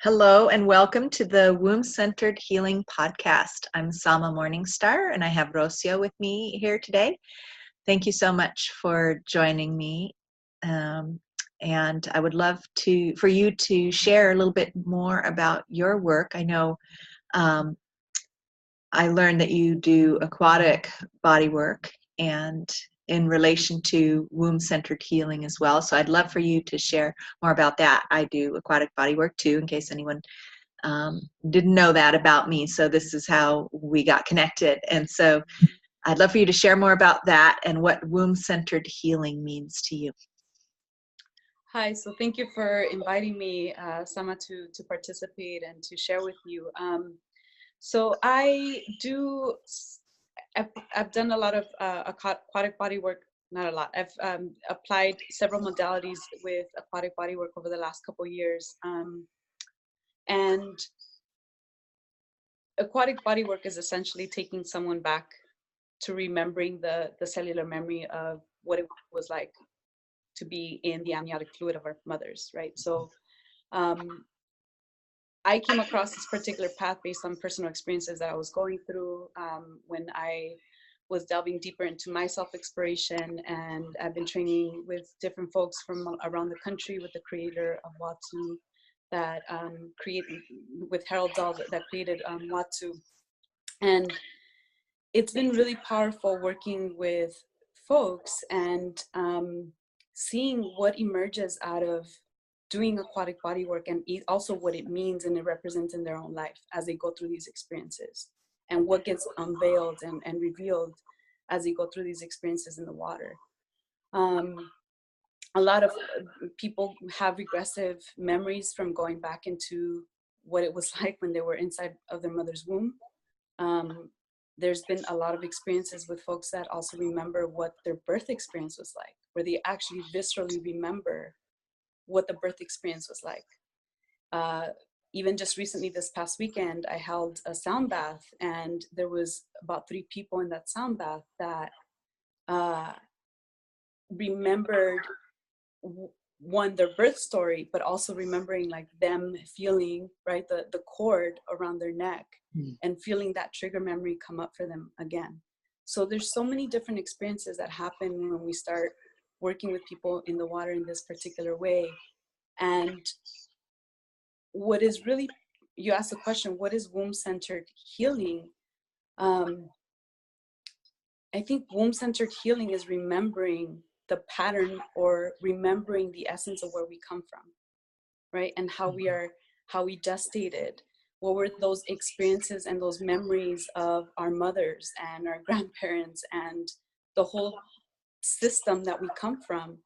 Hello and welcome to the Womb-Centered Healing Podcast. I'm Salma Morningstar and I have Rocio with me here today. Thank you so much for joining me. And I would love for you to share a little bit more about your work. I know I learned that you do aquatic body work and in relation to womb-centered healing as well. So I'd love for you to share more about that. I do aquatic body work too, in case anyone didn't know that about me. So this is how we got connected. And so I'd love for you to share more about that and what womb-centered healing means to you. Hi, so thank you for inviting me, Sama, to participate and to share with you. So I've done a lot of aquatic body work, not a lot. I've applied several modalities with aquatic body work over the last couple of years. And aquatic body work is essentially taking someone back to remembering the cellular memory of what it was like to be in the amniotic fluid of our mothers, right? So I came across this particular path based on personal experiences that I was going through when I was delving deeper into my self-exploration, and I've been training with different folks from around the country with the creator of Watu that with Harold Dahl that created Watu. And it's been really powerful working with folks and seeing what emerges out of doing aquatic body work, and also what it means and it represents in their own life as they go through these experiences, and what gets unveiled and revealed as they go through these experiences in the water. A lot of people have regressive memories from going back into what it was like when they were inside of their mother's womb. There's been a lot of experiences with folks that also remember what their birth experience was like, where they actually viscerally remember what the birth experience was like. Even just recently, this past weekend, I held a sound bath, and there was about 3 people in that sound bath that remembered one, their birth story, but also remembering like them feeling, right, the cord around their neck and feeling that trigger memory come up for them again. So there's so many different experiences that happen when we start working with people in the water in this particular way. And what is really, you asked the question, what is womb-centered healing? I think womb-centered healing is remembering the pattern, or remembering the essence of where we come from, right? And how we gestated. What were those experiences and those memories of our mothers and our grandparents and the whole system that we come from?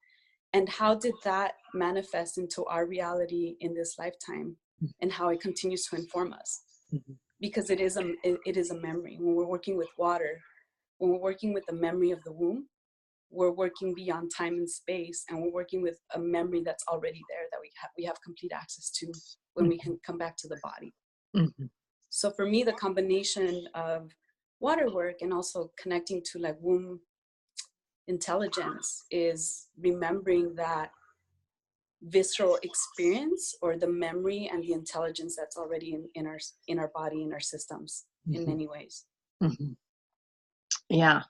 And how did that manifest into our reality in this lifetime, and how it continues to inform us? Because it is a memory. When we're working with water, when we're working with the memory of the womb, we're working beyond time and space, and we're working with a memory that's already there, that we have complete access to when we can come back to the body. So for me, the combination of water work and also connecting to like womb intelligence is remembering that visceral experience, or the memory and the intelligence that's already in our body, in our systems, in many ways. Yeah.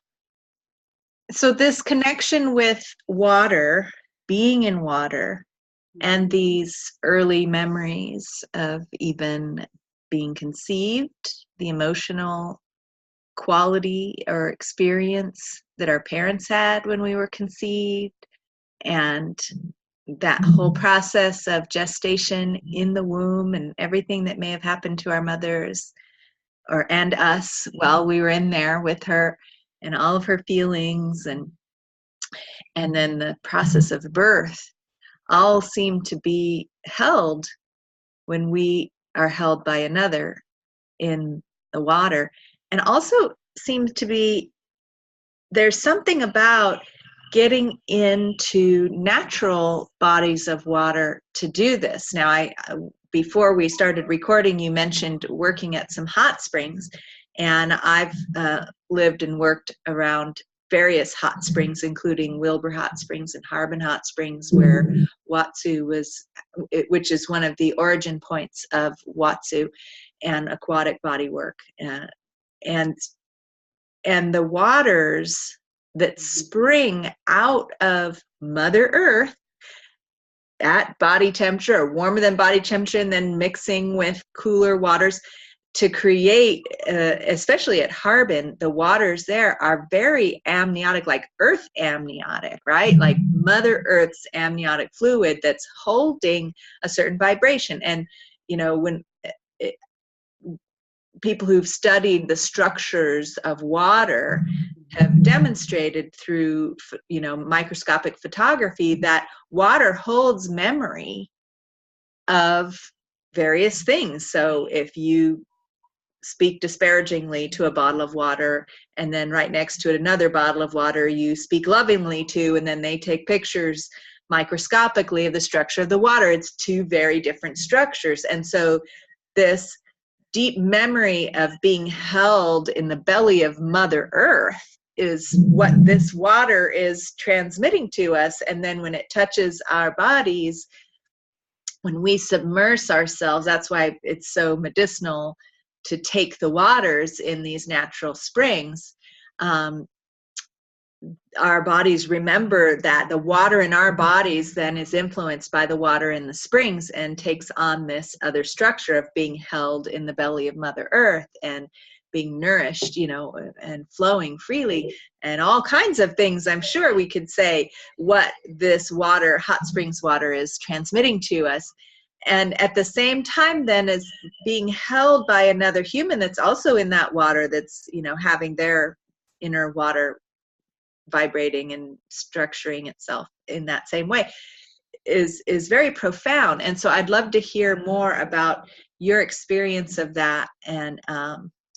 So this connection with water, being in water, and these early memories of even being conceived, the emotional quality or experience that our parents had when we were conceived, and that whole process of gestation in the womb and everything that may have happened to our mothers and us while we were in there with her, and all of her feelings, and then the process of birth, all seem to be held when we are held by another in the water. And also seems to be, there's something about getting into natural bodies of water to do this. Now, before we started recording, you mentioned working at some hot springs, and I've lived and worked around various hot springs, including Wilbur Hot Springs and Harbin Hot Springs, where Watsu was, which is one of the origin points of Watsu and aquatic body work. And the waters that spring out of Mother Earth at body temperature or warmer than body temperature, and then mixing with cooler waters to create, especially at Harbin, the waters there are very amniotic, like earth amniotic, right? Like Mother Earth's amniotic fluid that's holding a certain vibration. And, you know, when people who've studied the structures of water have demonstrated through, you know, microscopic photography that water holds memory of various things. So if you speak disparagingly to a bottle of water, and then right next to it another bottle of water you speak lovingly to, and then they take pictures microscopically of the structure of the water, it's two very different structures. And so this deep memory of being held in the belly of Mother Earth is what this water is transmitting to us. And then when it touches our bodies, when we submerge ourselves, that's why it's so medicinal to take the waters in these natural springs. Our bodies remember that the water in our bodies then is influenced by the water in the springs and takes on this other structure of being held in the belly of Mother Earth and being nourished, you know, and flowing freely, and all kinds of things. I'm sure we could say what this water, hot springs water, is transmitting to us. And at the same time then is being held by another human that's also in that water, that's, you know, having their inner water vibrating and structuring itself in that same way is very profound. And so I'd love to hear more about your experience of that. And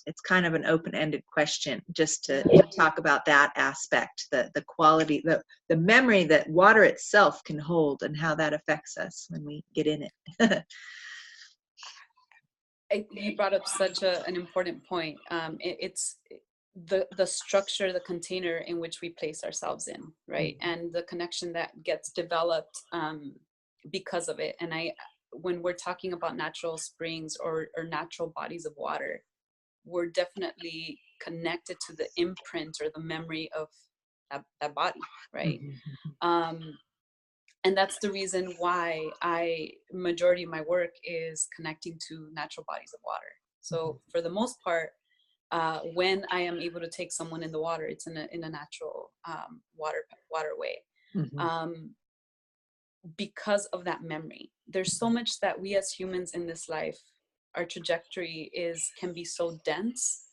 it's kind of an open-ended question, just to talk about that aspect, the quality, the memory that water itself can hold, and how that affects us when we get in it. You brought up such an important point. It's the structure, the container in which we place ourselves in, right? And the connection that gets developed because of it. And when we're talking about natural springs or natural bodies of water, we're definitely connected to the imprint or the memory of that body, right? And that's the reason why majority of my work is connecting to natural bodies of water. So for the most part, when I am able to take someone in the water, it's in a natural waterway. Because of that memory. There's so much that we as humans in this life, our trajectory can be so dense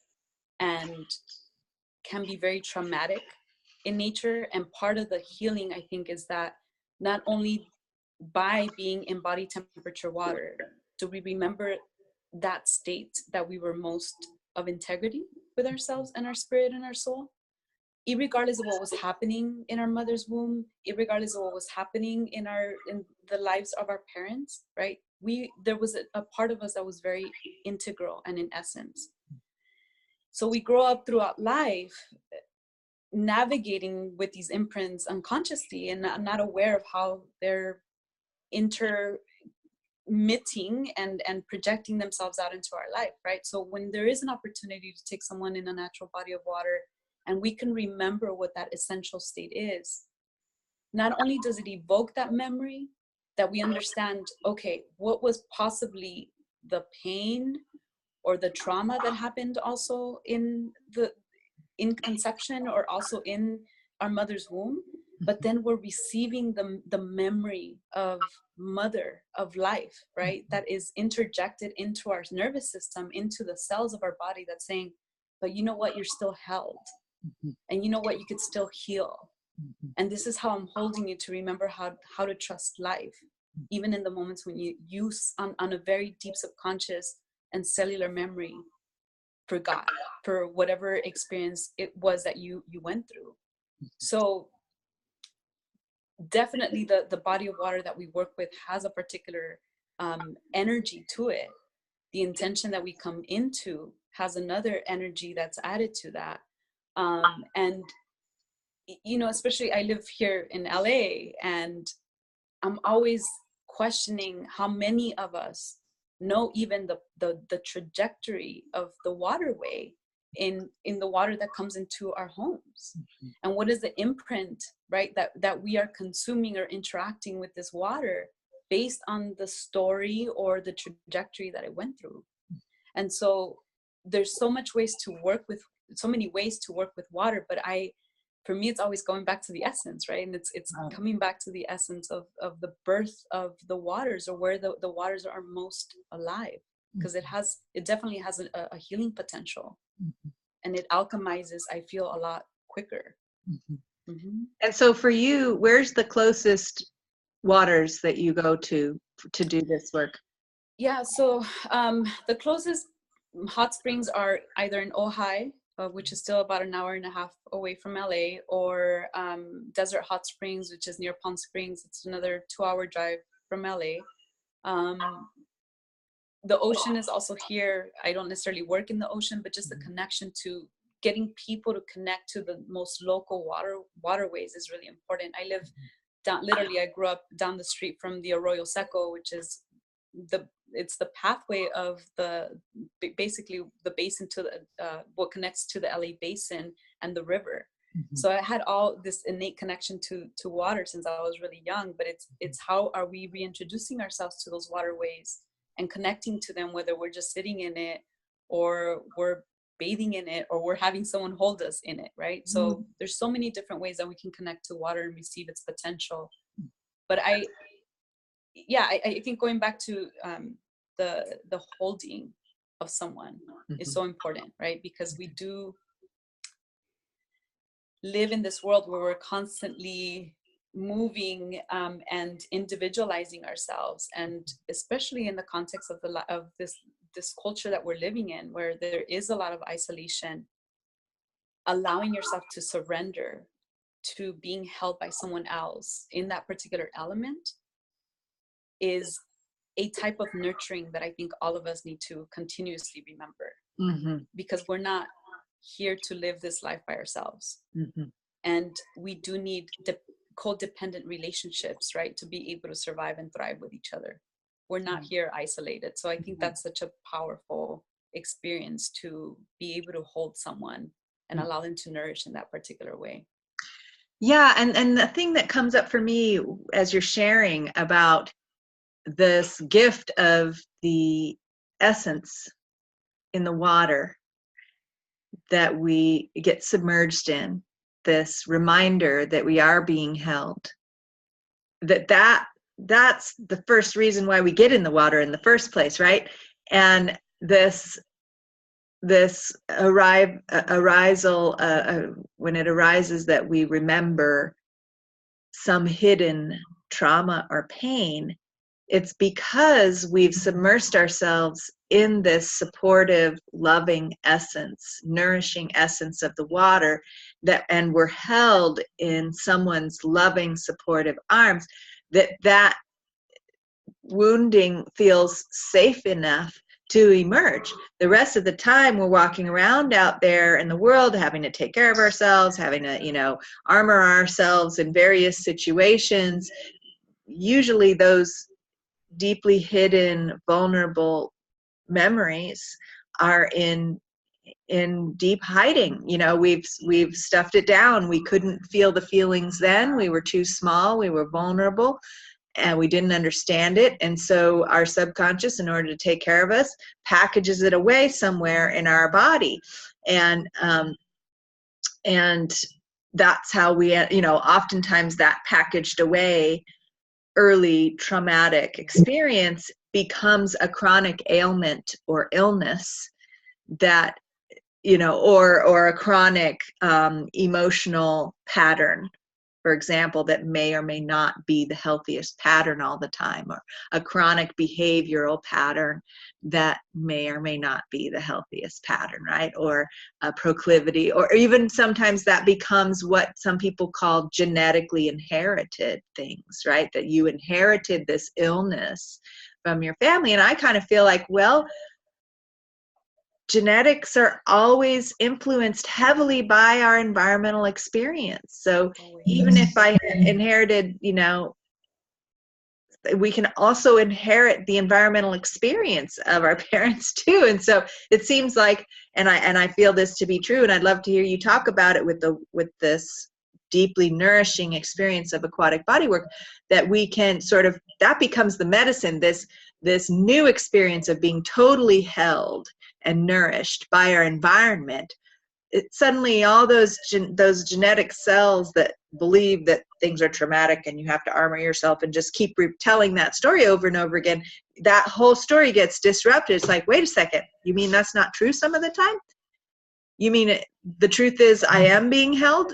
and can be very traumatic in nature. And part of the healing, I think, is that not only by being in body temperature water do we remember that state that we were most of integrity with ourselves and our spirit and our soul, irregardless of what was happening in our mother's womb, irregardless of what was happening in the lives of our parents, right? There was a part of us that was very integral and in essence. So we grow up throughout life navigating with these imprints unconsciously and not aware of how they're intermitting and projecting themselves out into our life, right? So when there is an opportunity to take someone in a natural body of water and we can remember what that essential state is, not only does it evoke that memory, that we understand, okay, what was possibly the pain or the trauma that happened also in conception or also in our mother's womb, but then we're receiving the memory of mother, of life, right? That is interjected into our nervous system, into the cells of our body, that's saying, but you know what, you're still held. And you know what, you could still heal. And this is how I'm holding you to remember how to trust life, even in the moments when you use on a very deep subconscious and cellular memory forgot for whatever experience it was that you went through. So definitely the body of water that we work with has a particular energy to it. The intention that we come into has another energy that's added to that. And you know, especially I live here in LA, and I'm always questioning how many of us know even the trajectory of the waterway in the water that comes into our homes. Mhm. And what is the imprint, right, that we are consuming or interacting with this water based on the story or the trajectory that it went through. And so there's so many ways to work with water, but for me, it's always going back to the essence, right? And it's coming back to the essence of the birth of the waters, or where the waters are most alive, because it definitely has a healing potential. Mhm. And it alchemizes, I feel, a lot quicker. Mhm. Mm-hmm. And so for you, where's the closest waters that you go to do this work? Yeah, so the closest hot springs are either in Ojai, which is still about an hour and a half away from LA, or Desert Hot Springs, which is near Palm Springs. It's another 2-hour drive from LA. The ocean is also here. I don't necessarily work in the ocean, but just the connection to getting people to connect to the most local waterways is really important. I live I grew up down the street from the Arroyo Seco, which is it's the pathway of basically the basin to what connects to the LA basin and the river. Mm-hmm. So I had all this innate connection to water since I was really young, but it's how are we reintroducing ourselves to those waterways and connecting to them, whether we're just sitting in it or we're bathing in it or we're having someone hold us in it, right? So there's so many different ways that we can connect to water and receive its potential. But I think going back to the holding of someone is so important, right? Because we do live in this world where we're constantly moving and individualizing ourselves, and especially in the context of this culture that we're living in, where there is a lot of isolation, allowing yourself to surrender to being held by someone else in that particular element is a type of nurturing that I think all of us need to continuously remember, because we're not here to live this life by ourselves. And we do need codependent relationships, right, to be able to survive and thrive with each other. We're not here isolated. So I think that's such a powerful experience, to be able to hold someone and allow them to nourish in that particular way. Yeah, and the thing that comes up for me as you're sharing about this gift of the essence in the water that we get submerged in, this reminder that we are being held, that's the first reason why we get in the water in the first place, right? And this arisal, when it arises that we remember some hidden trauma or pain, it's because we've submersed ourselves in this supportive, loving essence, nourishing essence of the water, and we're held in someone's loving, supportive arms, that wounding feels safe enough to emerge. The rest of the time we're walking around out there in the world, having to take care of ourselves, having to, armor ourselves in various situations. Usually those deeply hidden, vulnerable memories are in deep hiding. We've stuffed it down. We couldn't feel the feelings then. We were too small. We were vulnerable, and we didn't understand it. And so our subconscious, in order to take care of us, packages it away somewhere in our body. And that's how we, oftentimes that packaged away early traumatic experience becomes a chronic ailment or illness that, or a chronic emotional pattern, for example, that may or may not be the healthiest pattern all the time, or a chronic behavioral pattern that may or may not be the healthiest pattern, right? Or a proclivity, or even sometimes that becomes what some people call genetically inherited things, right? That you inherited this illness from your family. And I kind of feel like, well, genetics are always influenced heavily by our environmental experience. So even if I inherited, we can also inherit the environmental experience of our parents too. And so it seems like, and I feel this to be true, and I'd love to hear you talk about it with this deeply nourishing experience of aquatic bodywork, that we can sort of, that becomes the medicine, this new experience of being totally held and nourished by our environment. Suddenly all those genetic cells that believe that things are traumatic and you have to armor yourself and just keep retelling that story over and over again, that whole story gets disrupted. It's like, wait a second, you mean that's not true some of the time? You mean the truth is I am being held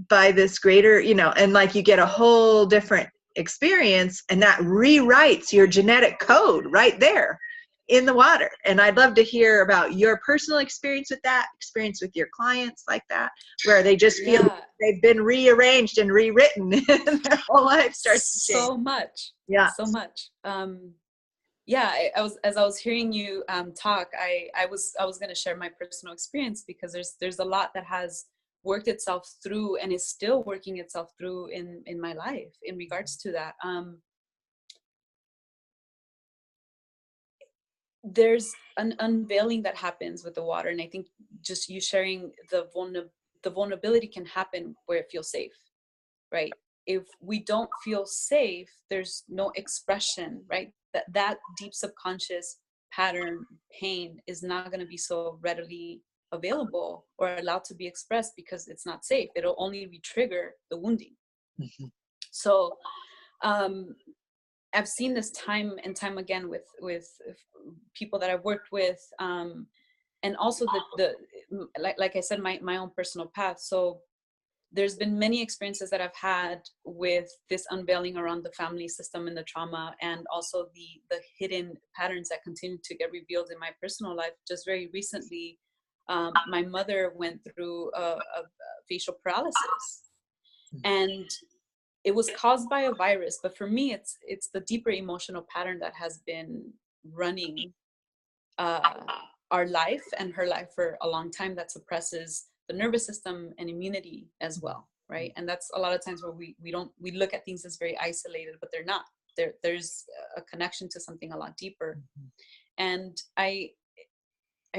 by this greater, and like you get a whole different experience, and that rewrites your genetic code right there in the water. And I'd love to hear about your personal experience with that, experience with your clients like that, where they just feel they've been rearranged and rewritten and their whole life starts to change. So much. Yeah. So much. As I was hearing you talk, I was going to share my personal experience, because there's a lot that has worked itself through and is still working itself through in my life in regards to that. There's an unveiling that happens with the water, and I think just you sharing the vulnerability can happen where it feels safe, right? If we don't feel safe, there's no expression, right? That deep subconscious pattern pain is not going to be so readily available or allowed to be expressed, because it's not safe. It'll only re-trigger the wounding. Mm-hmm. So I've seen this time and time again with people that I've worked with, and also the like I said, my own personal path. So there's been many experiences that I've had with this unveiling around the family system and the trauma, and also the hidden patterns that continue to get revealed in my personal life. Just very recently, my mother went through a facial paralysis, and it was caused by a virus. But for me, it's the deeper emotional pattern that has been running our life and her life for a long time, that suppresses the nervous system and immunity as well, right? And that's a lot of times where we look at things as very isolated, but they're not. There's a connection to something a lot deeper. And I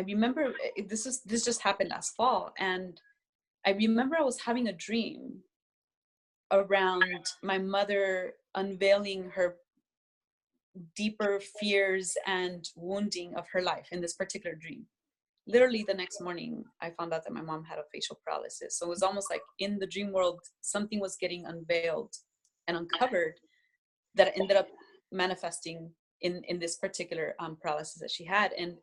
remember this just happened last fall, and I remember I was having a dream around my mother unveiling her deeper fears and wounding of her life in this particular dream. Literally the next morning, I found out that my mom had a facial paralysis. So it was almost like in the dream world, something was getting unveiled and uncovered that ended up manifesting in this particular paralysis that she had. And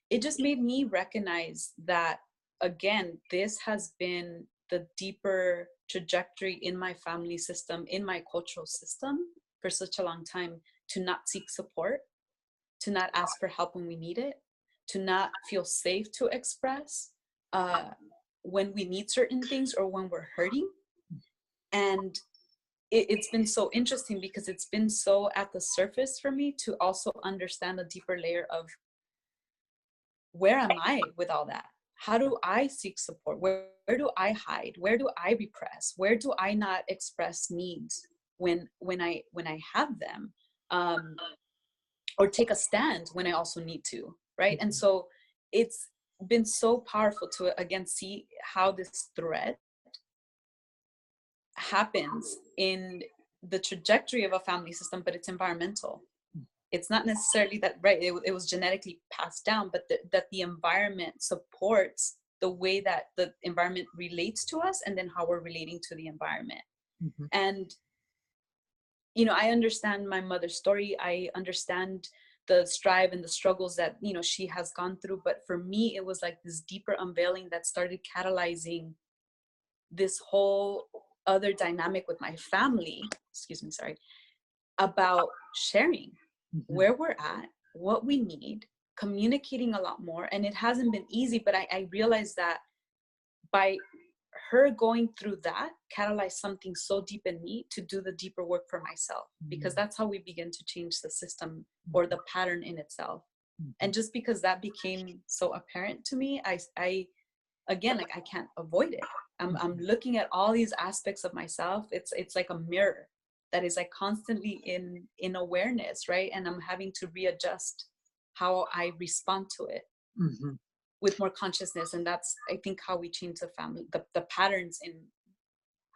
it just made me recognize that, again, this has been the deeper trajectory in my family system, in my cultural system for such a long time, to not seek support, to not ask for help when we need it, to not feel safe to express when we need certain things or when we're hurting. And it's been so interesting, because it's been so at the surface for me to also understand a deeper layer of, where am I with all that? How do I seek support? Where do I hide? Where do I repress? Where do I not express needs when I have them? Or take a stand when I also need to, right? And so it's been so powerful to, again, see how this thread happens in the trajectory of a family system, but it's environmental. It's not necessarily that, right, it was genetically passed down, but that the environment supports the way that the environment relates to us, and then how we're relating to the environment. Mm-hmm. And, I understand my mother's story. I understand the strive and the struggles that, she has gone through. But for me, it was like this deeper unveiling that started catalyzing this whole other dynamic with my family, about sharing where we're at, what we need, communicating a lot more. And it hasn't been easy, but I realized that by her going through that catalyzed something so deep in me to do the deeper work for myself, because that's how we begin to change the system or the pattern in itself. And just because that became so apparent to me, I again, like I can't avoid it. I'm looking at all these aspects of myself. It's like a mirror that is like constantly in awareness, right? And I'm having to readjust how I respond to it with more consciousness. And that's, I think, how we change the family, the patterns in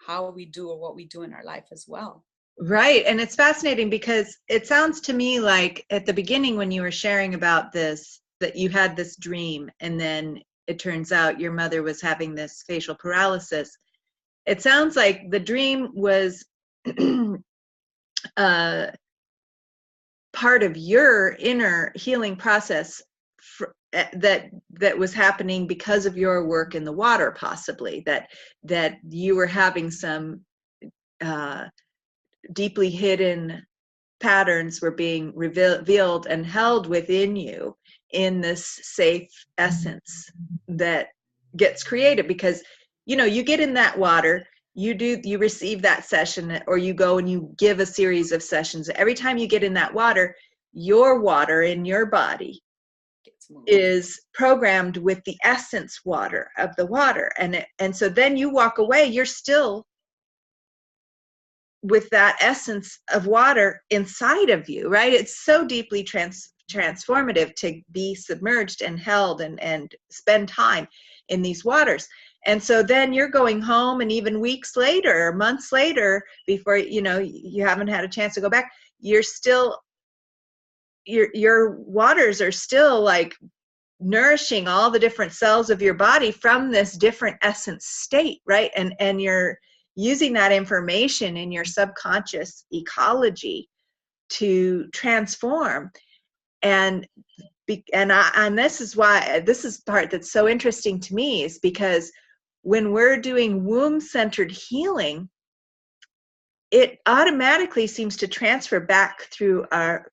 how we do or what we do in our life as well. Right. And it's fascinating because it sounds to me like at the beginning when you were sharing about this, that you had this dream and then it turns out your mother was having this facial paralysis. It sounds like the dream was part of your inner healing process that was happening because of your work in the water, possibly that you were having some deeply hidden patterns were being revealed and held within you in this safe essence that gets created. Because you get in that water, you receive that session, or you go and you give a series of sessions. Every time you get in that water, your water in your body is programmed with the essence water of the water, and so then you walk away, you're still with that essence of water inside of you, right? It's so deeply transformative to be submerged and held and spend time in these waters. And so then you're going home, and even weeks later or months later, before you haven't had a chance to go back, you're still your waters are still like nourishing all the different cells of your body from this different essence state, right? And you're using that information in your subconscious ecology to transform. And this is why this is the part that's so interesting to me, is because when we're doing womb-centered healing, it automatically seems to transfer back through our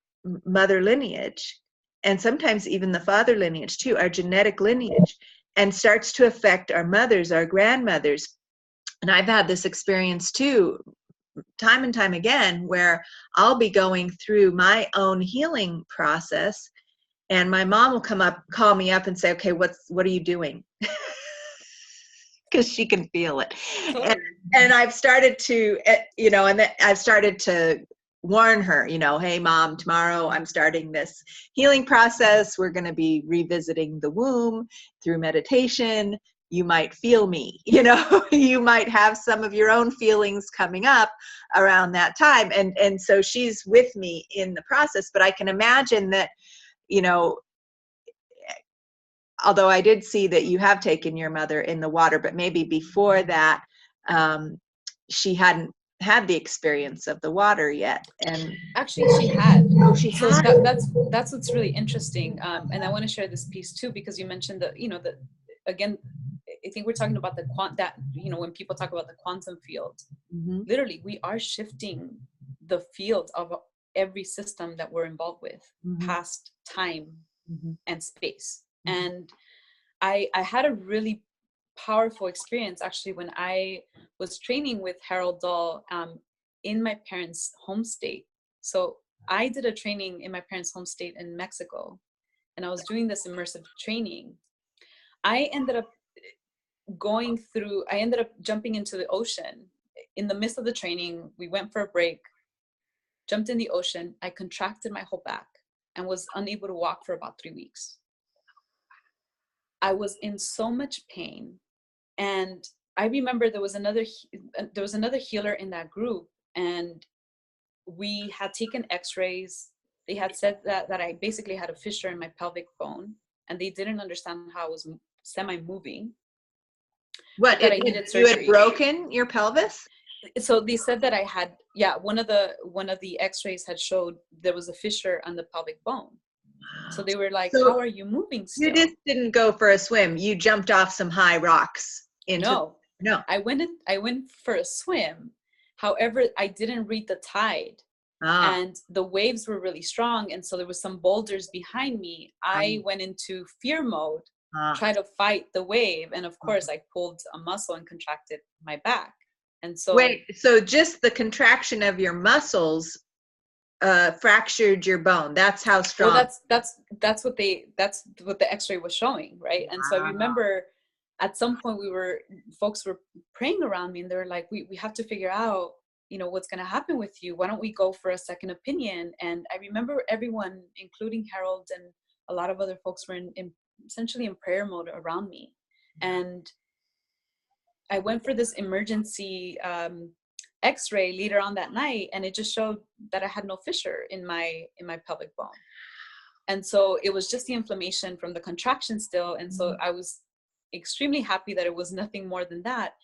mother lineage, and sometimes even the father lineage too, our genetic lineage, and starts to affect our mothers, our grandmothers. And I've had this experience too, time and time again, where I'll be going through my own healing process, and my mom will call me up and say, okay, what are you doing? Because she can feel it. And I've started to, I've started to warn her, hey mom, tomorrow I'm starting this healing process. We're going to be revisiting the womb through meditation. You might feel me, you might have some of your own feelings coming up around that time. And so she's with me in the process, but I can imagine that, although I did see that you have taken your mother in the water, but maybe before that, she hadn't had the experience of the water yet. And actually she had. She so had. that's what's really interesting. And I want to share this piece too, because you mentioned that, again, I think we're talking about when people talk about the quantum field, literally we are shifting the field of every system that we're involved with, past time and space. And I had a really powerful experience actually when I was training with Harold Dahl in my parents' home state. So I did a training in my parents' home state in Mexico, and I was doing this immersive training. I ended up jumping into the ocean in the midst of the training. We went for a break, jumped in the ocean. I contracted my whole back and was unable to walk for about 3 weeks. I was in so much pain. And I remember there was another healer in that group, and we had taken x-rays. They had said that I basically had a fissure in my pelvic bone, and they didn't understand how I was semi-moving. What, that I needed surgery. You had broken your pelvis? So they said that I had, one of the x-rays had showed there was a fissure on the pelvic bone. So they were like, how are you moving still? You just didn't go for a swim. You jumped off some high rocks. No. I went for a swim. However, I didn't read the tide. And the waves were really strong. And so there was some boulders behind me. I went into fear mode, try to fight the wave. And of course I pulled a muscle and contracted my back. And so wait, so just the contraction of your muscles fractured your bone. That's how strong. Well, that's what the X-ray was showing, right? And so I remember at some point folks were praying around me, and they were like, we have to figure out, what's going to happen with you. Why don't we go for a second opinion? And I remember everyone, including Harold and a lot of other folks, were essentially in prayer mode around me. And I went for this emergency X-ray later on that night, and it just showed that I had no fissure in my pelvic bone. And so it was just the inflammation from the contraction still. And so I was extremely happy that it was nothing more than that.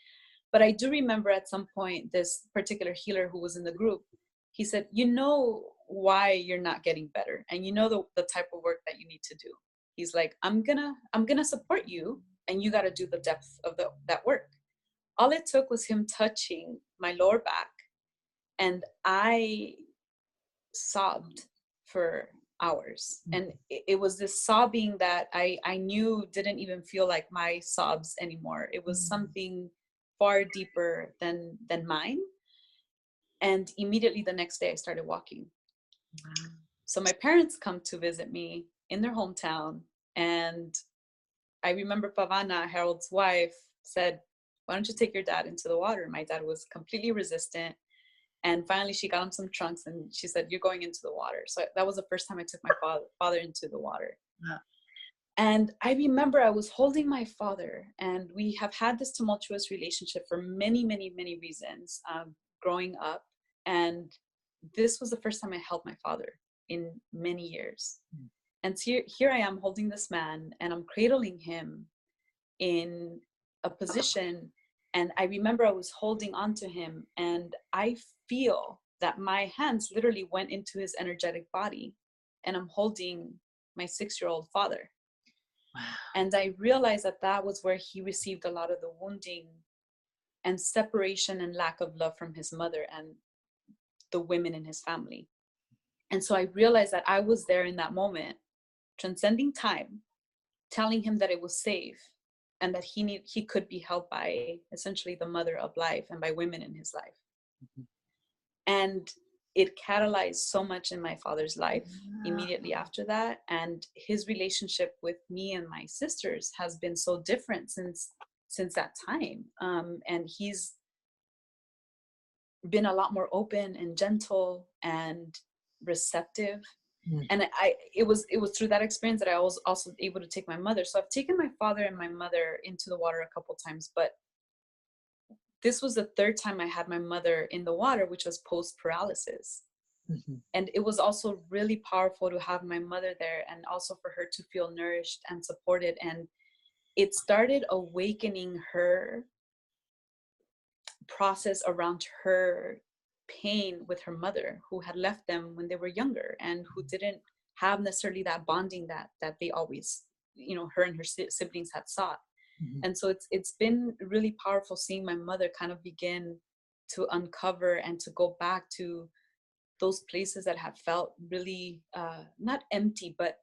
But I do remember at some point, this particular healer who was in the group, he said, why you're not getting better, and the type of work that you need to do. He's like, I'm gonna support you, and you got to do the depth of that work. All it took was him touching my lower back, and I sobbed for hours. And it was this sobbing that I knew didn't even feel like my sobs anymore. It was something far deeper than mine. And immediately the next day I started walking. Wow. So my parents come to visit me in their hometown, and I remember Pavana, Harold's wife, said, why don't you take your dad into the water? My dad was completely resistant. And finally she got him some trunks, and she said, you're going into the water. So that was the first time I took my father into the water. Wow. And I remember I was holding my father, and we have had this tumultuous relationship for many, many, many reasons growing up. And this was the first time I held my father in many years. Mm. And here I am holding this man, and I'm cradling him in a position. And I remember I was holding onto him, and I feel that my hands literally went into his energetic body, and I'm holding my 6-year-old father. Wow. And I realized that was where he received a lot of the wounding and separation and lack of love from his mother and the women in his family. And so I realized that I was there in that moment, transcending time, telling him that it was safe, and that he could be held by essentially the mother of life and by women in his life. Mm-hmm. And it catalyzed so much in my father's life immediately after that. And his relationship with me and my sisters has been so different since that time. And he's been a lot more open and gentle and receptive. Mm. And it was through that experience that I was also able to take my mother. So I've taken my father and my mother into the water a couple times, but this was the third time I had my mother in the water, which was post-paralysis. Mm-hmm. And it was also really powerful to have my mother there, and also for her to feel nourished and supported. And it started awakening her process around her pain with her mother, who had left them when they were younger and who didn't have necessarily that bonding that they always, her and her siblings had sought. Mm-hmm. And so it's been really powerful seeing my mother kind of begin to uncover and to go back to those places that have felt really not empty, but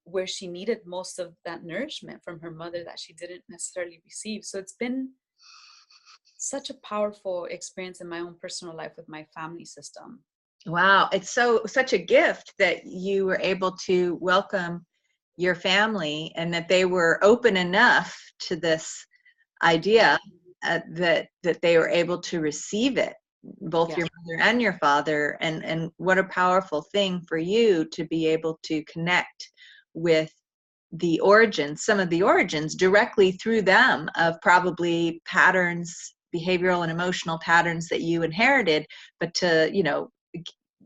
where she needed most of that nourishment from her mother that she didn't necessarily receive. So it's been such a powerful experience in my own personal life with my family system. Wow. It's such a gift that you were able to welcome your family, and that they were open enough to this idea that they were able to receive it, both your mother and your father. And what a powerful thing for you to be able to connect with the origins, some of the origins directly through them, of probably patterns, behavioral and emotional patterns that you inherited, but to,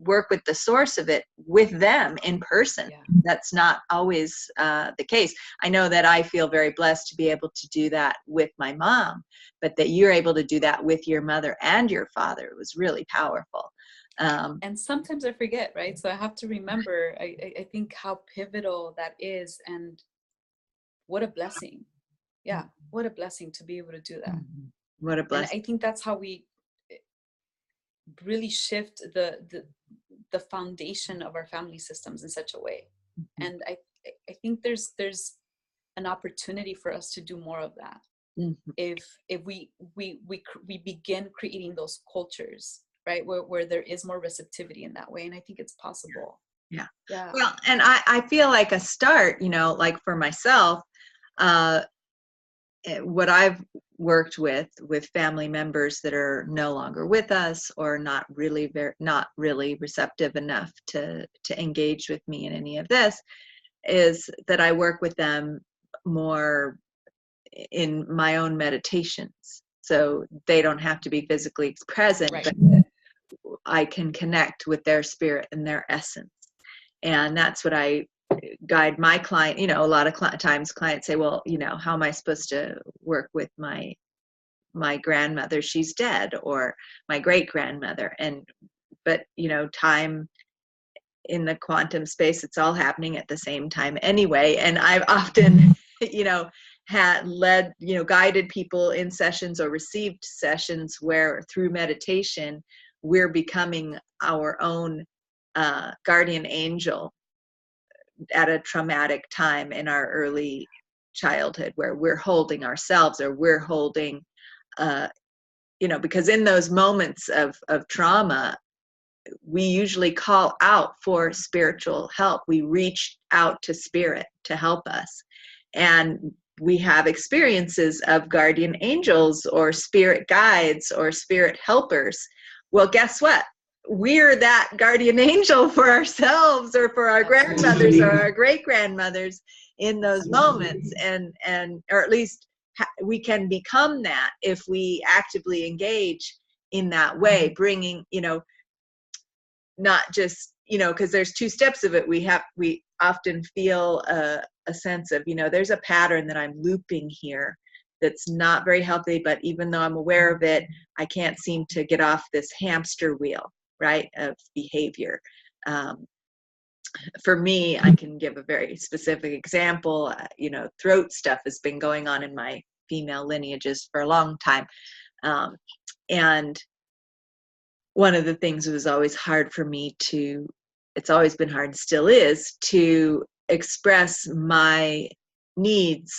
work with the source of it with them in person. Yeah. That's not always the case. I know that I feel very blessed to be able to do that with my mom, but that you're able to do that with your mother and your father. It was really powerful. And sometimes I forget, right? So I have to remember, I think how pivotal that is, and what a blessing. Yeah, what a blessing to be able to do that. What a blessing. And I think that's how we really shift the foundation of our family systems in such a way. Mm-hmm. And I think there's an opportunity for us to do more of that. Mm-hmm. If we begin creating those cultures, right? Where there is more receptivity in that way. And I think it's possible. Yeah. Yeah. Well, and I feel like a start, you know, like for myself, what I've worked with family members that are no longer with us or not really receptive enough to engage with me in any of this, is that I work with them more in my own meditations. So they don't have to be physically present, Right. but I can connect with their spirit and their essence. And that's what I guide my client. You know, a lot of times clients say, well, you know, how am I supposed to work with my grandmother? She's dead, or my great grandmother. But you know, time in the quantum space, it's all happening at the same time anyway. And I've often, you know, guided people in sessions or received sessions where through meditation, we're becoming our own guardian angel at a traumatic time in our early childhood, where we're holding ourselves, or we're holding, you know, because in those moments of trauma, we usually call out for spiritual help. We reach out to spirit to help us. And we have experiences of guardian angels or spirit guides or spirit helpers. Well, guess what? We're that guardian angel for ourselves or for our grandmothers or our great grandmothers in those moments. And or at least we can become that if we actively engage in that way, bringing, you know, not just, you know, because there's two steps of it. We often feel a sense of, you know, there's a pattern that I'm looping here that's not very healthy, but even though I'm aware of it, I can't seem to get off this hamster wheel, right, of behavior. For me, I can give a very specific example. You know, throat stuff has been going on in my female lineages for a long time. And one of the things that was always hard for me it's always been hard, still is, to express my needs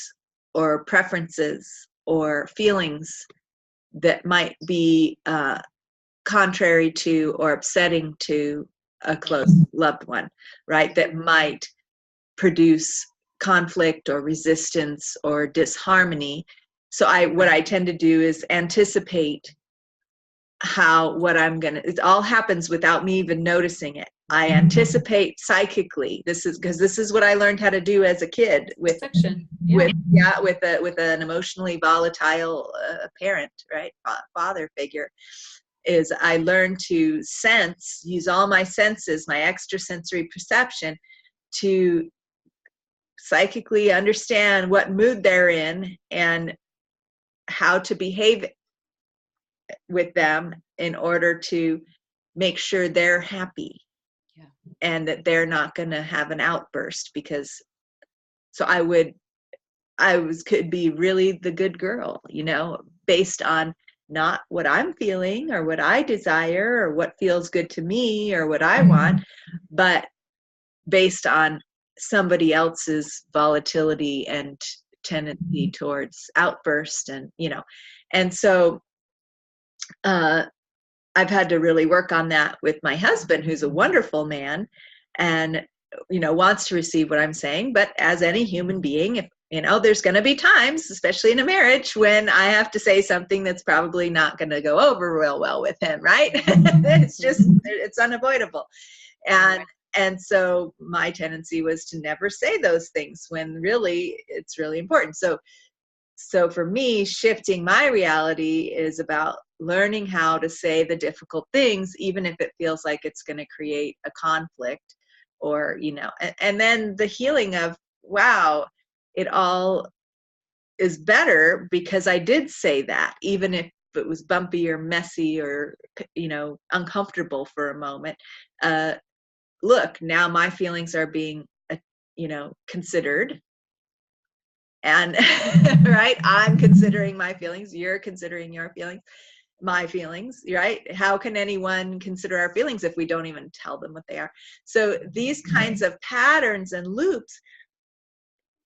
or preferences or feelings that might be contrary to or upsetting to a close loved one, right? That might produce conflict or resistance or disharmony. So what I tend to do is anticipate it all happens without me even noticing it. I anticipate psychically. This is what I learned how to do as a kid with an emotionally volatile parent, right? Father figure. Is I learned to use all my senses, my extrasensory perception, to psychically understand what mood they're in and how to behave with them in order to make sure they're happy, and that they're not going to have an outburst. Because so could be really the good girl, you know, based on not what I'm feeling or what I desire or what feels good to me or what I want, but based on somebody else's volatility and tendency towards outburst. And, you know, and so I've had to really work on that with my husband, who's a wonderful man and, you know, wants to receive what I'm saying. But as any human being, if, you know, there's going to be times, especially in a marriage, when I have to say something that's probably not going to go over real well with him, right? It's unavoidable. And so my tendency was to never say those things when really it's really important. So for me, shifting my reality is about learning how to say the difficult things, even if it feels like it's going to create a conflict, or, you know, and then the healing of, wow, it all is better because I did say that, even if it was bumpy or messy or, you know, uncomfortable for a moment. Look, now my feelings are being, you know, considered. And right, I'm considering my feelings, you're considering your feelings, my feelings, right? How can anyone consider our feelings if we don't even tell them what they are? So these kinds of patterns and loops,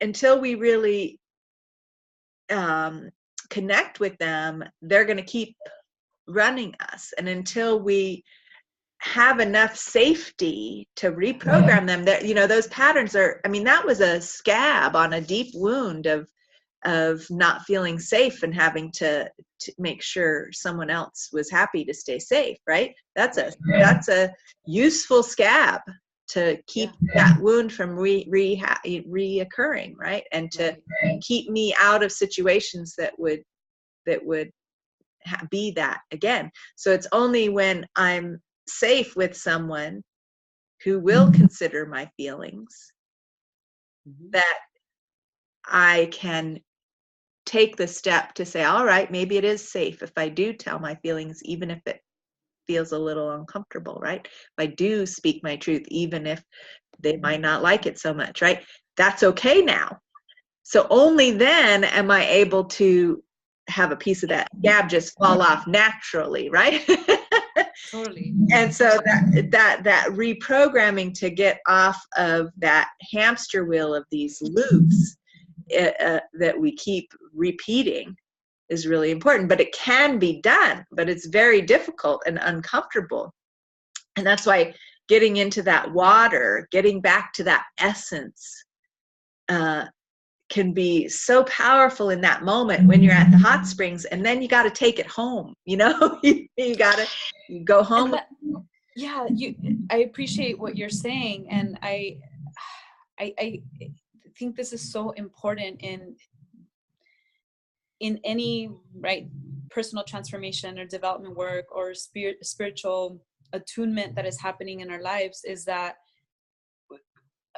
until we really connect with them, they're going to keep running us. And until we have enough safety to reprogram them, that, you know, those patterns are, I mean, that was a scab on a deep wound of not feeling safe and having to make sure someone else was happy to stay safe, right? That's a useful scab to keep that wound from reoccurring, right? And to keep me out of situations that would be that again. So it's only when I'm safe with someone who will consider my feelings that I can take the step to say, all right, maybe it is safe if I do tell my feelings, even if it feels a little uncomfortable, right? If I do speak my truth, even if they might not like it so much, right? That's okay now. So only then am I able to have a piece of that scab just fall off naturally, right? Totally. And so that reprogramming to get off of that hamster wheel of these loops that we keep repeating is really important. But it can be done, but it's very difficult and uncomfortable. And that's why getting into that water, getting back to that essence, can be so powerful in that moment when you're at the hot springs, and then you got to take it home, you know. you got to go home. I appreciate what you're saying, and I think this is so important in any personal transformation or development work or spiritual attunement that is happening in our lives, is that,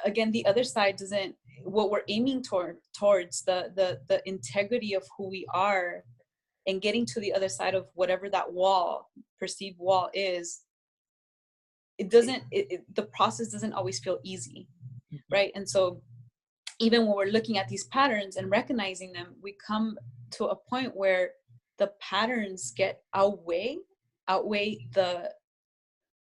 again, the other side doesn't, what we're aiming towards the integrity of who we are, and getting to the other side of whatever that perceived wall is, the process doesn't always feel easy, right? And so even when we're looking at these patterns and recognizing them, we come to a point where the patterns outweigh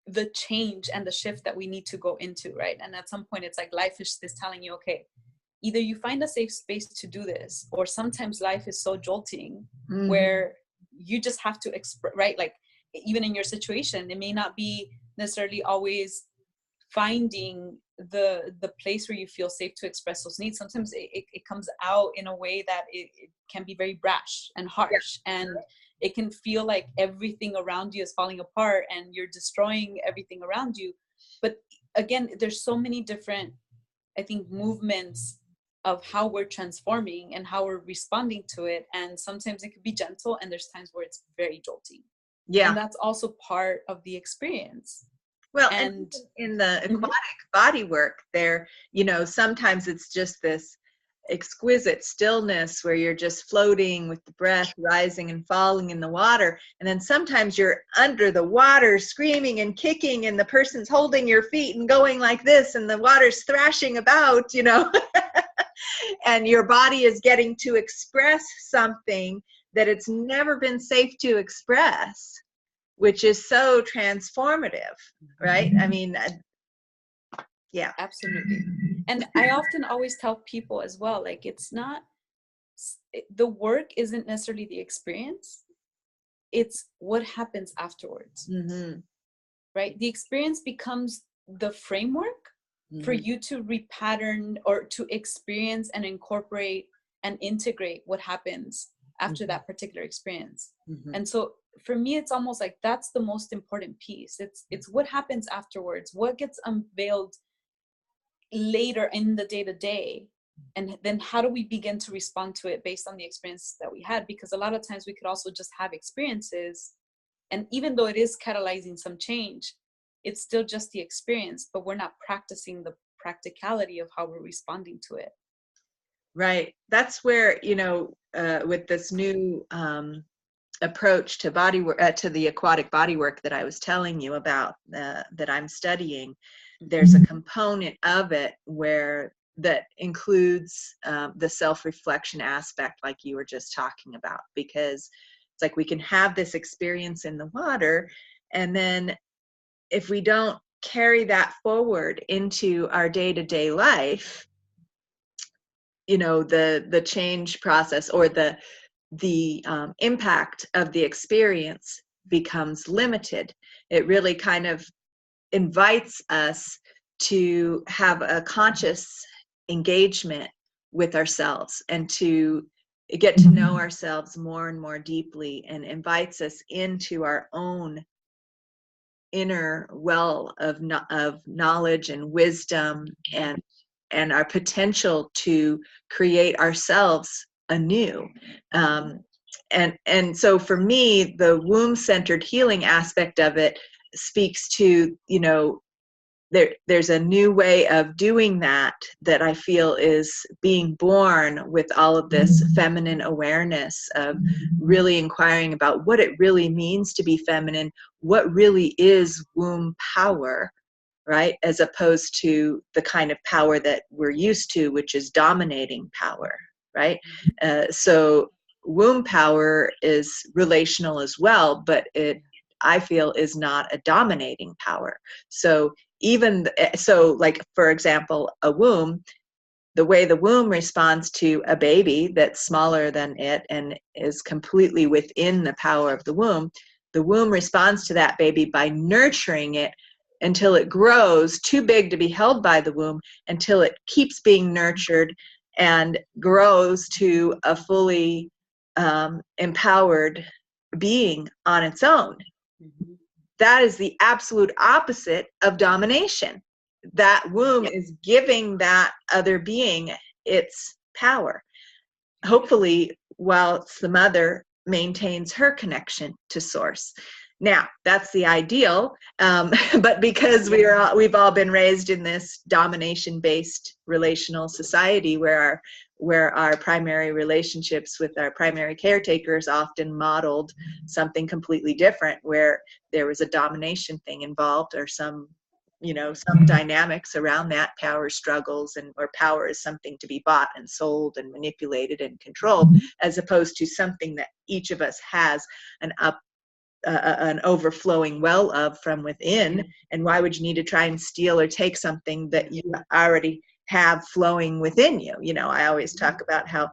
the change and the shift that we need to go into, right? And at some point, it's like life is telling you, okay, either you find a safe space to do this, or sometimes life is so jolting where you just have to express, right? Like, even in your situation, it may not be necessarily always finding the place where you feel safe to express those needs. Sometimes it comes out in a way that it can be very brash and harsh, and it can feel like everything around you is falling apart and you're destroying everything around you. But again, there's so many different, I think, movements of how we're transforming and how we're responding to it. And sometimes it could be gentle, and there's times where it's very jolting. Yeah. And that's also part of the experience. Well, and in the aquatic body work there, you know, sometimes it's just this exquisite stillness where you're just floating with the breath rising and falling in the water. And then sometimes you're under the water screaming and kicking, and the person's holding your feet and going like this, and the water's thrashing about, you know, and your body is getting to express something that it's never been safe to express, which is so transformative, right? I mean, yeah. Absolutely. And I often always tell people as well, like, it's not, the work isn't necessarily the experience, it's what happens afterwards, right? The experience becomes the framework for you to repattern or to experience and incorporate and integrate what happens after that particular experience. And so for me, it's almost like that's the most important piece. It's what happens afterwards, what gets unveiled later in the day-to-day, and then how do we begin to respond to it based on the experiences that we had. Because a lot of times we could also just have experiences, and even though it is catalyzing some change, it's still just the experience, but we're not practicing the practicality of how we're responding to it. Right. That's where, you know, with this new approach to body work, to the aquatic body work that I was telling you about, that I'm studying, there's a component of it where that includes the self-reflection aspect, like you were just talking about, because it's like we can have this experience in the water, and then if we don't carry that forward into our day-to-day life, you know, the change process or the impact of the experience becomes limited. It really kind of invites us to have a conscious engagement with ourselves and to get to know ourselves more and more deeply, and invites us into our own inner well of knowledge and wisdom, and our potential to create ourselves anew. And so for me, the womb-centered healing aspect of it speaks to, you know, there's a new way of doing that I feel is being born with all of this feminine awareness of really inquiring about what it really means to be feminine, what really is womb power, right? As opposed to the kind of power that we're used to, which is dominating power, right? So womb power is relational as well, but it, I feel, is not a dominating power. So like, for example, a womb, the way the womb responds to a baby that's smaller than it and is completely within the power of the womb responds to that baby by nurturing it until it grows too big to be held by the womb, until it keeps being nurtured and grows to a fully empowered being on its own. That is the absolute opposite of domination. That womb is giving that other being its power, hopefully whilst the mother maintains her connection to source. Now, that's the ideal, but because we've all been raised in this domination-based relational society where our primary relationships with our primary caretakers often modeled something completely different, where there was a domination thing involved, or some dynamics around that, power struggles, or power is something to be bought and sold and manipulated and controlled, as opposed to something that each of us has an overflowing well of from within. And why would you need to try and steal or take something that you already have flowing within you? You know, I always talk about how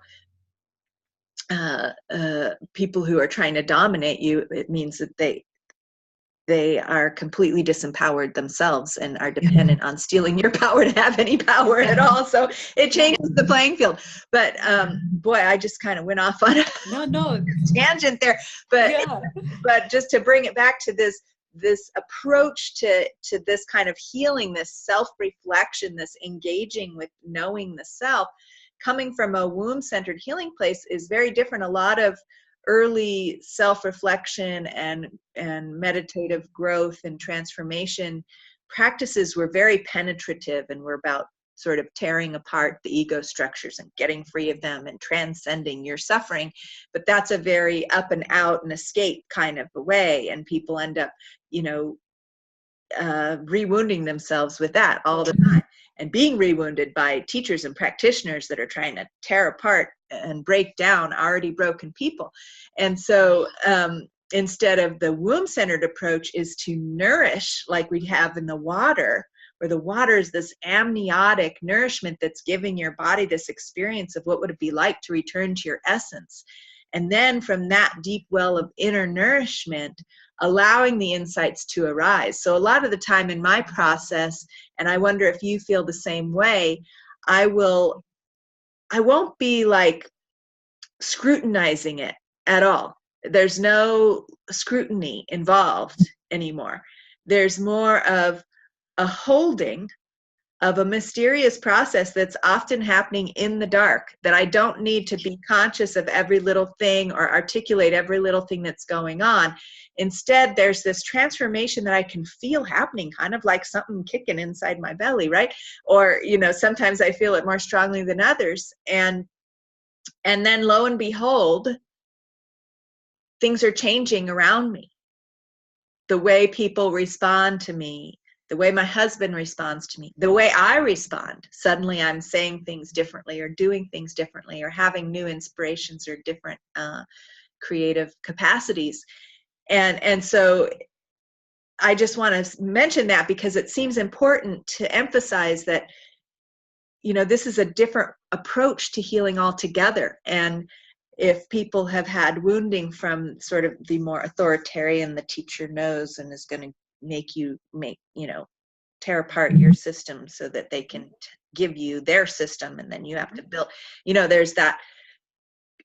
people who are trying to dominate you, it means that they are completely disempowered themselves and are dependent on stealing your power to have any power at all. So it changes the playing field. But boy, I just kind of went off on a tangent there. But just to bring it back to this approach to this kind of healing, this self-reflection, this engaging with knowing the self, coming from a womb-centered healing place is very different. A lot of early self-reflection and meditative growth and transformation practices were very penetrative and were about sort of tearing apart the ego structures and getting free of them and transcending your suffering. But that's a very up and out and escape kind of a way, and people end up, rewounding themselves with that all the time, and being rewounded by teachers and practitioners that are trying to tear apart and break down already broken people. And so instead of the womb-centered approach is to nourish, like we have in the water, where the water is this amniotic nourishment that's giving your body this experience of what would it be like to return to your essence. And then from that deep well of inner nourishment, allowing the insights to arise. So a lot of the time in my process, and I wonder if you feel the same way, I won't be like scrutinizing it at all. There's no scrutiny involved anymore. There's more of a holding of a mysterious process that's often happening in the dark, that I don't need to be conscious of every little thing or articulate every little thing that's going on. Instead, there's this transformation that I can feel happening, kind of like something kicking inside my belly, right? Or, sometimes I feel it more strongly than others. And then lo and behold, things are changing around me. The way people respond to me, the way my husband responds to me, the way I respond. Suddenly I'm saying things differently or doing things differently or having new inspirations or different creative capacities. And so I just want to mention that because it seems important to emphasize that, this is a different approach to healing altogether. And if people have had wounding from sort of the more authoritarian, the teacher knows and is going to tear apart your system so that they can give you their system, and then you have to build, there's that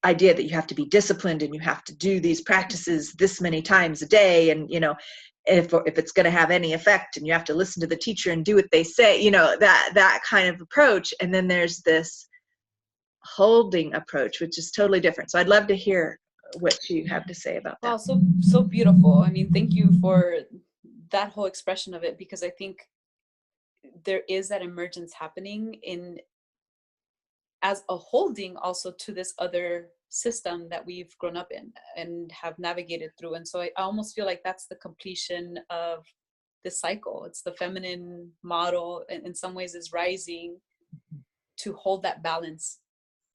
idea that you have to be disciplined and you have to do these practices this many times a day, and if it's going to have any effect, and you have to listen to the teacher and do what they say, that kind of approach. And then there's this holding approach, which is totally different. So I'd love to hear what you have to say about that. Wow, so beautiful. I mean, thank you for that whole expression of it, because I think there is that emergence happening as a holding also to this other system that we've grown up in and have navigated through. And so I almost feel like that's the completion of the cycle. It's the feminine model, and in some ways is rising to hold that balance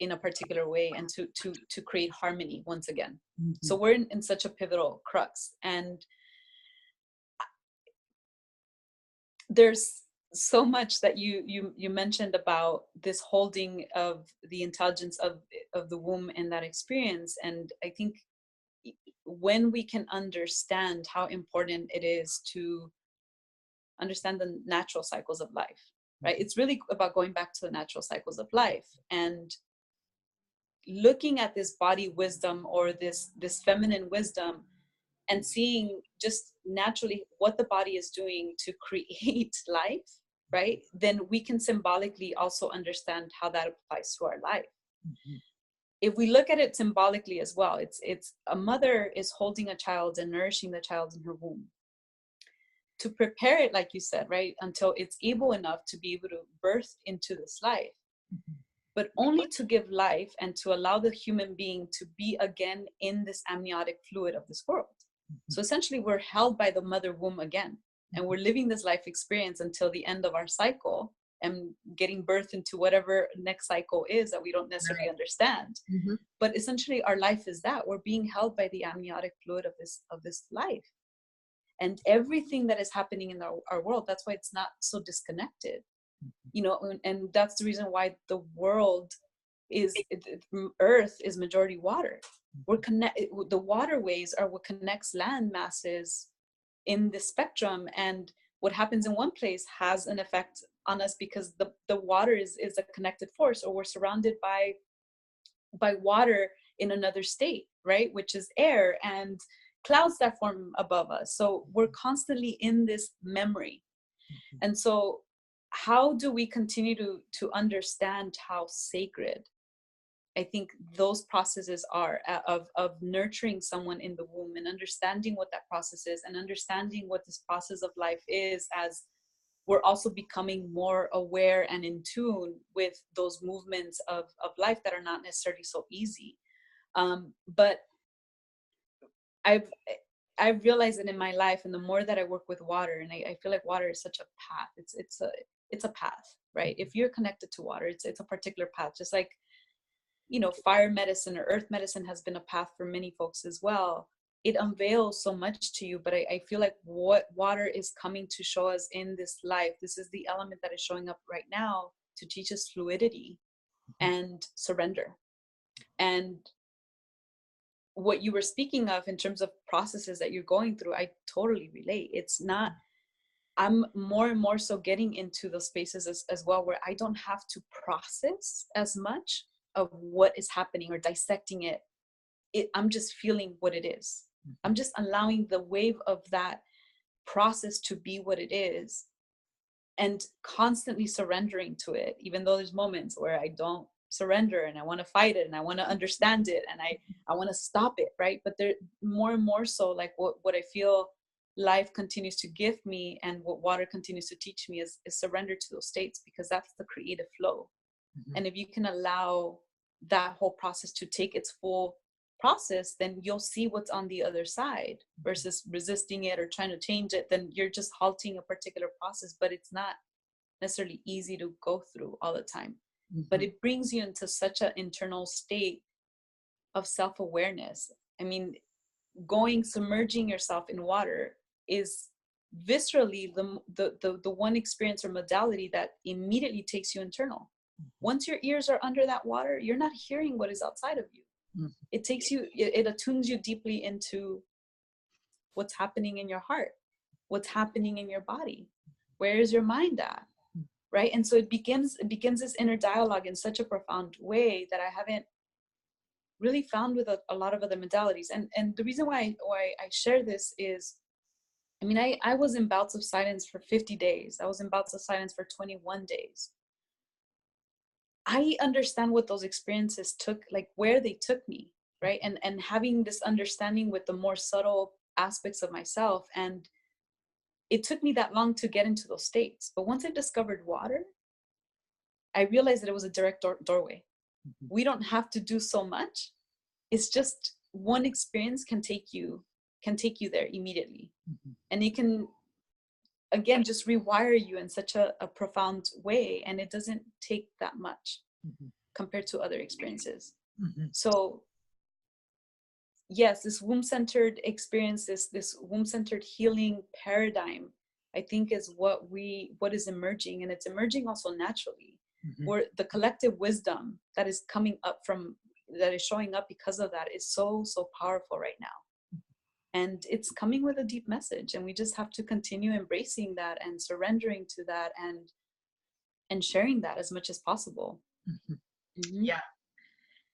in a particular way, and to create harmony once again. Mm-hmm. So we're in such a pivotal crux, and there's so much that you mentioned about this holding of the intelligence of the womb and that experience. And I think when we can understand how important it is to understand the natural cycles of life, right? It's really about going back to the natural cycles of life and looking at this body wisdom, or this feminine wisdom, and seeing just naturally what the body is doing to create life, right? Then we can symbolically also understand how that applies to our life. Mm-hmm. If we look at it symbolically as well, it's a mother is holding a child and nourishing the child in her womb to prepare it, like you said, right, until it's able enough to be able to birth into this life. Mm-hmm. But only to give life and to allow the human being to be again in this amniotic fluid of this world. Mm-hmm. So essentially we're held by the mother womb again, and we're living this life experience until the end of our cycle and getting birth into whatever next cycle is that we don't necessarily understand. Mm-hmm. But essentially our life is that we're being held by the amniotic fluid of this life. And everything that is happening in our world, that's why it's not so disconnected. And that's the reason why the world Earth is majority water. The waterways are what connects land masses in the spectrum, and what happens in one place has an effect on us because the water is a connected force, or we're surrounded by water in another state, right? Which is air and clouds that form above us. So we're constantly in this memory. Mm-hmm. And so how do we continue to understand how sacred I think those processes are of nurturing someone in the womb, and understanding what that process is, and understanding what this process of life is, as we're also becoming more aware and in tune with those movements of life that are not necessarily so easy. But I've realized that in my life, and the more that I work with water, and I feel like water is such a path. It's a path, right? If you're connected to water, it's a particular path, just like, fire medicine or earth medicine has been a path for many folks as well. It unveils so much to you, but I feel like what water is coming to show us in this life, this is the element that is showing up right now to teach us fluidity and surrender. And what you were speaking of in terms of processes that you're going through, I totally relate. It's not, I'm more and more so getting into those spaces as well, where I don't have to process as much of what is happening or dissecting it. I'm just feeling what it is. Mm-hmm. I'm just allowing the wave of that process to be what it is, and constantly surrendering to it, even though there's moments where I don't surrender and I want to fight it and I want to understand it and I want to stop it, right? But there more and more so, like what I feel life continues to give me and what water continues to teach me is surrender to those states, because that's the creative flow. Mm-hmm. And if you can allow that whole process to take its full process, then you'll see what's on the other side, versus resisting it or trying to change it. Then you're just halting a particular process, but it's not necessarily easy to go through all the time. Mm-hmm. But it brings you into such an internal state of self-awareness. I mean, submerging yourself in water is viscerally the one experience or modality that immediately takes you internal. Once your ears are under that water, you're not hearing what is outside of you. It takes you, it attunes you deeply into what's happening in your heart, what's happening in your body, where is your mind at, right? And so it begins this inner dialogue in such a profound way that I haven't really found with a lot of other modalities. And the reason why I share this is, I mean, I was in bouts of silence for 50 days. I was in bouts of silence for 21 days. I understand what those experiences took, like where they took me, right? And having this understanding with the more subtle aspects of myself. And it took me that long to get into those states. But once I discovered water, I realized that it was a direct doorway. We don't have to do so much. It's just one experience can take you there immediately. And it can, again, just rewire you in such a profound way. And it doesn't take that much compared to other experiences. So yes, this womb-centered experience, this womb-centered healing paradigm, I think is what is emerging, and it's emerging also naturally, where the collective wisdom that is coming up that is showing up because of that is so powerful right now. And it's coming with a deep message, and we just have to continue embracing that and surrendering to that and sharing that as much as possible.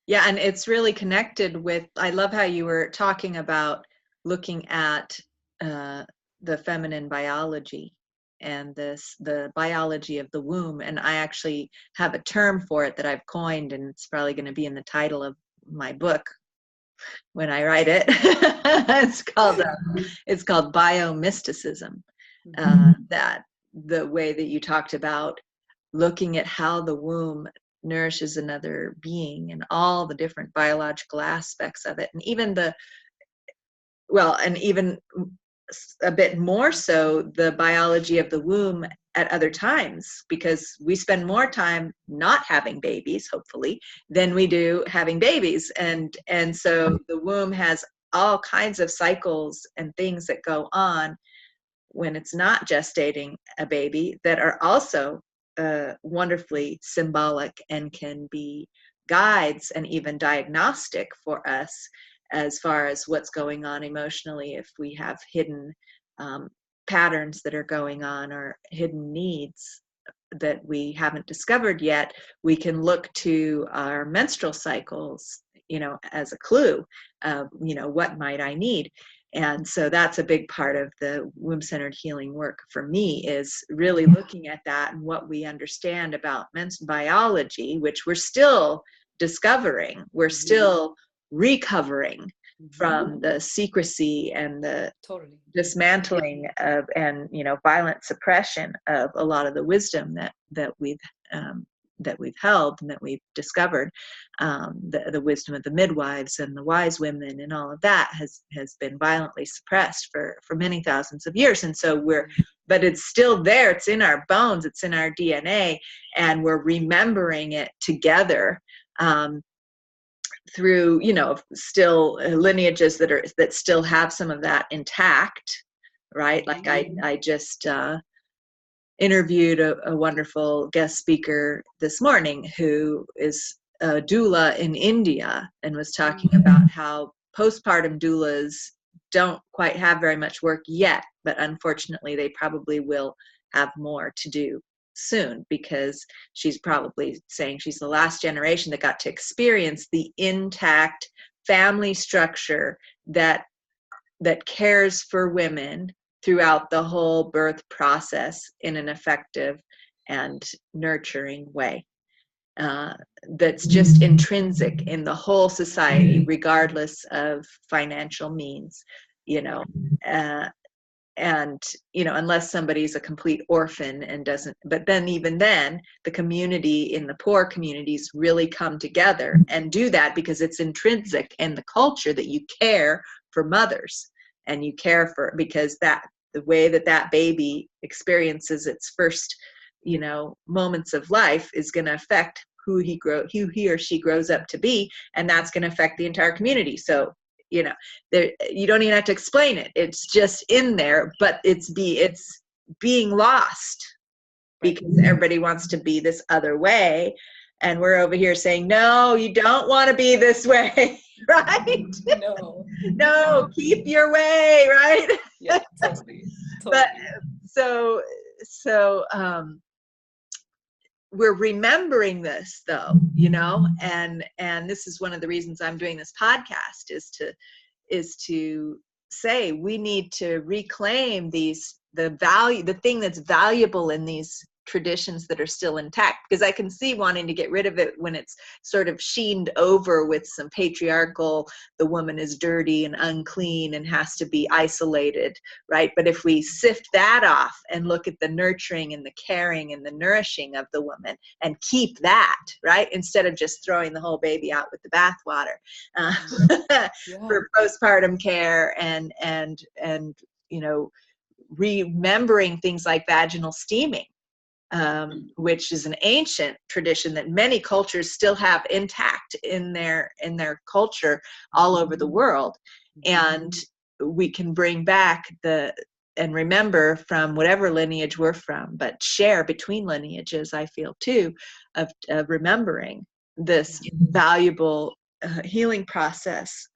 Yeah, and it's really connected with, I love how you were talking about looking at the feminine biology and the biology of the womb. And I actually have a term for it that I've coined, and it's probably going to be in the title of my book when I write it. It's called biomysticism. That the way that you talked about looking at how the womb nourishes another being and all the different biological aspects of it, and even even a bit more so the biology of the womb at other times, because we spend more time not having babies, hopefully, than we do having babies, and so the womb has all kinds of cycles and things that go on when it's not gestating a baby that are also wonderfully symbolic and can be guides and even diagnostic for us as far as what's going on emotionally. If we have hidden patterns that are going on or hidden needs that we haven't discovered yet, we can look to our menstrual cycles, as a clue of, what might I need. And so that's a big part of the womb-centered healing work for me, is really looking at that and what we understand about men's biology, which we're still discovering. We're still recovering from the secrecy and the dismantling of, and violent suppression of a lot of the wisdom that we've held and that we've discovered. The wisdom of the midwives and the wise women and all of that has been violently suppressed for many thousands of years. And so but it's still there. It's in our bones. It's in our DNA, and we're remembering it together through, still lineages that still have some of that intact, right? Like I just interviewed a wonderful guest speaker this morning who is a doula in India, and was talking about how postpartum doulas don't quite have very much work yet, but unfortunately they probably will have more to do soon, because she's probably saying she's the last generation that got to experience the intact family structure that cares for women throughout the whole birth process in an effective and nurturing way. That's just intrinsic in the whole society, regardless of financial means, and unless somebody's a complete orphan and doesn't. But then even then, the community in the poor communities really come together and do that, because it's intrinsic in the culture that you care for mothers, and you care for, because the way that baby experiences its first moments of life is going to affect who he or she grows up to be, and that's going to affect the entire community. So you don't even have to explain it. It's just in there, but it's being lost because everybody wants to be this other way, and we're over here saying, no, you don't want to be this way. right? No. No, keep your way, right? Yeah, totally. But Totally. so we're remembering this though, and this is one of the reasons I'm doing this podcast is to say we need to reclaim the thing that's valuable in these traditions that are still intact, because I can see wanting to get rid of it when it's sort of sheened over with some patriarchal, the woman is dirty and unclean and has to be isolated, right? But if we sift that off and look at the nurturing and the caring and the nourishing of the woman and keep that, right, instead of just throwing the whole baby out with the bathwater, for postpartum care and remembering things like vaginal steaming, which is an ancient tradition that many cultures still have intact in their culture all over the world, and we can bring back and remember from whatever lineage we're from, but share between lineages, I feel too, of remembering this valuable healing process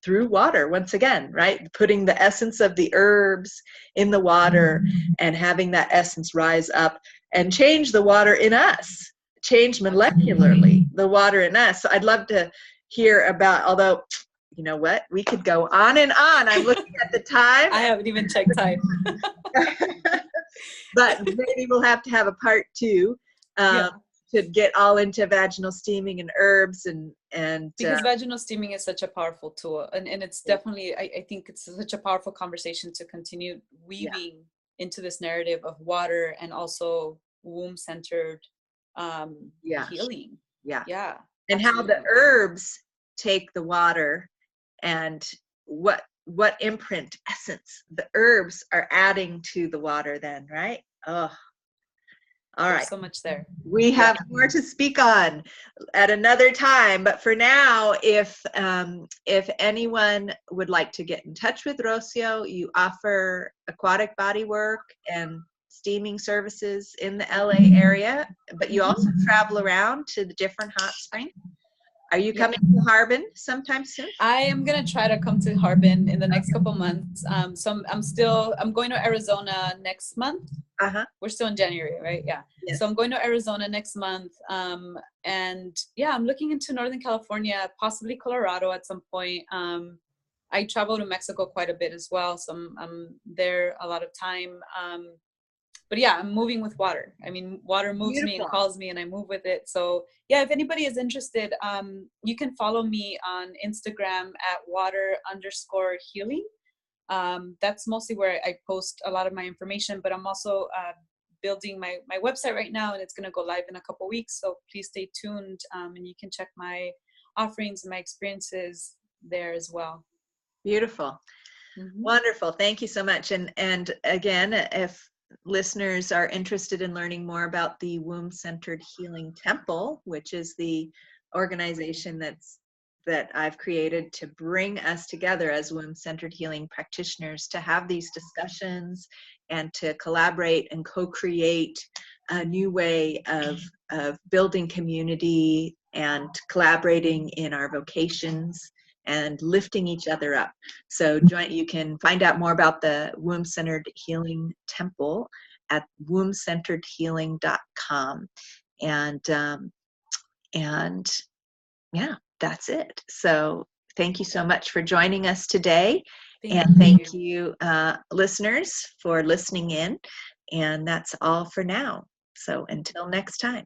through water once again, right? Putting the essence of the herbs in the water and having that essence rise up and change the water in us, change molecularly the water in us. So I'd love to hear about, although, you know what, we could go on and on. I'm looking at the time. I haven't even checked time. But maybe we'll have to have a part 2 to get all into vaginal steaming and herbs and because vaginal steaming is such a powerful tool, and it's definitely, I think it's such a powerful conversation to continue weaving into this narrative of water and also womb-centered healing. And absolutely. How the herbs take the water and what imprint essence the herbs are adding to the water then, right? Oh, all right. There's so much there. We have more to speak on at another time, but for now, if anyone would like to get in touch with Rocio, you offer aquatic body work and steaming services in the LA area, but you also travel around to the different hot springs. Are you coming to Harbin sometime soon? I am gonna try to come to Harbin in the next couple months. So I'm going to Arizona next month. We're still in January, right? Yeah. Yes. So I'm going to Arizona next month. And I'm looking into Northern California, possibly Colorado at some point. I travel to Mexico quite a bit as well, so I'm there a lot of time. But yeah, I'm moving with water. I mean, water moves me and calls me, and I move with it. So yeah, if anybody is interested, you can follow me on Instagram at water_healing. That's mostly where I post a lot of my information, but I'm also building my website right now, and it's going to go live in a couple weeks. So please stay tuned, and you can check my offerings and my experiences there as well. Beautiful. Wonderful. Thank you so much. And again, if listeners are interested in learning more about the Womb-Centered Healing Temple, which is the organization that I've created to bring us together as womb-centered healing practitioners to have these discussions and to collaborate and co-create a new way of building community and collaborating in our vocations and lifting each other up. So you can find out more about the Womb-Centered Healing Temple at wombcenteredhealing.com. And yeah, that's it. So thank you so much for joining us today. Thank you, listeners, for listening in. And that's all for now. So until next time.